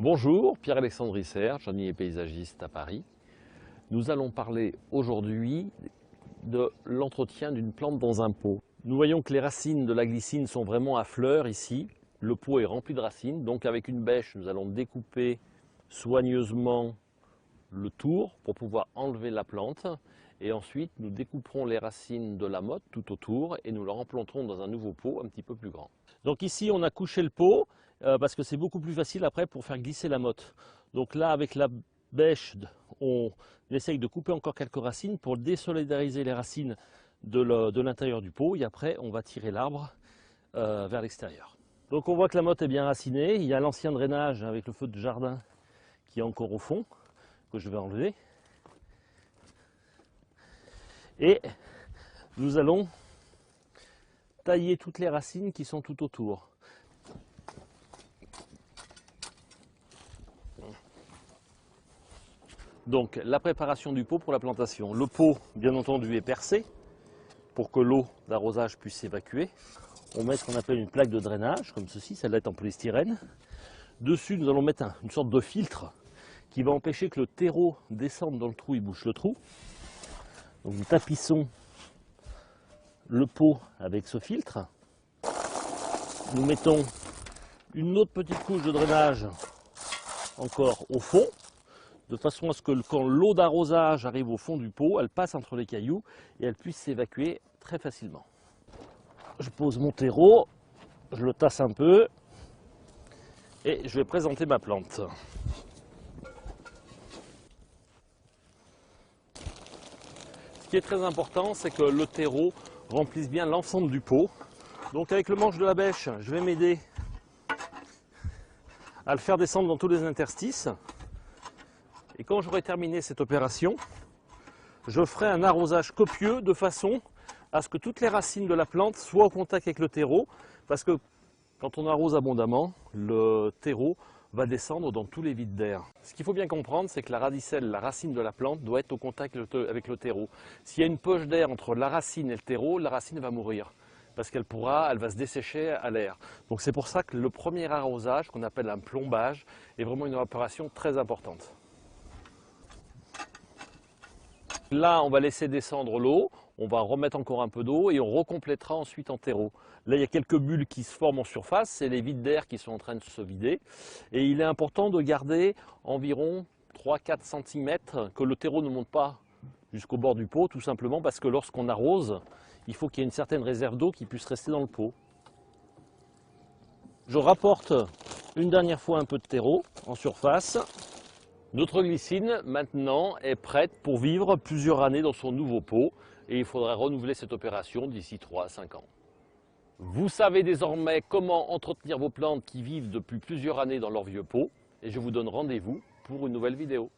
Bonjour, Pierre-Alexandre Isser, jardinier paysagiste à Paris. Nous allons parler aujourd'hui de l'entretien d'une plante dans un pot. Nous voyons que les racines de la glycine sont vraiment à fleur ici. Le pot est rempli de racines, donc avec une bêche, nous allons découper soigneusement le tour pour pouvoir enlever la plante. Et ensuite, nous découperons les racines de la motte tout autour et nous le replanterons dans un nouveau pot un petit peu plus grand. Donc ici, on a couché le pot parce que c'est beaucoup plus facile après pour faire glisser la motte. Donc là, avec la bêche, on essaye de couper encore quelques racines pour désolidariser les racines de l'intérieur du pot. Et après, on va tirer l'arbre vers l'extérieur. Donc on voit que la motte est bien racinée. Il y a l'ancien drainage avec le feu de jardin qui est encore au fond, que je vais enlever. Et nous allons tailler toutes les racines qui sont tout autour. Donc la préparation du pot pour la plantation. Le pot, bien entendu, est percé pour que l'eau d'arrosage puisse s'évacuer. On met ce qu'on appelle une plaque de drainage, comme ceci, celle-là est en polystyrène. Dessus, nous allons mettre une sorte de filtre qui va empêcher que le terreau descende dans le trou et bouche le trou. Donc nous tapissons le pot avec ce filtre. Nous mettons une autre petite couche de drainage encore au fond, de façon à ce que quand l'eau d'arrosage arrive au fond du pot, elle passe entre les cailloux et elle puisse s'évacuer très facilement. Je pose mon terreau, je le tasse un peu et je vais présenter ma plante. Ce qui est très important, c'est que le terreau remplisse bien l'ensemble du pot. Donc avec le manche de la bêche, je vais m'aider à le faire descendre dans tous les interstices. Et quand j'aurai terminé cette opération, je ferai un arrosage copieux de façon à ce que toutes les racines de la plante soient au contact avec le terreau. Parce que quand on arrose abondamment, le terreau va descendre dans tous les vides d'air. Ce qu'il faut bien comprendre, c'est que la radicelle, la racine de la plante, doit être au contact avec le terreau. S'il y a une poche d'air entre la racine et le terreau, la racine va mourir. Parce qu'elle va se dessécher à l'air. Donc c'est pour ça que le premier arrosage, qu'on appelle un plombage, est vraiment une opération très importante. Là, on va laisser descendre l'eau, on va remettre encore un peu d'eau et on recomplétera ensuite en terreau. Là, il y a quelques bulles qui se forment en surface, c'est les vides d'air qui sont en train de se vider. Et il est important de garder environ 3-4 cm, que le terreau ne monte pas jusqu'au bord du pot, tout simplement parce que lorsqu'on arrose, il faut qu'il y ait une certaine réserve d'eau qui puisse rester dans le pot. Je rapporte une dernière fois un peu de terreau en surface. Notre glycine, maintenant, est prête pour vivre plusieurs années dans son nouveau pot et il faudra renouveler cette opération d'ici 3 à 5 ans. Vous savez désormais comment entretenir vos plantes qui vivent depuis plusieurs années dans leur vieux pot et je vous donne rendez-vous pour une nouvelle vidéo.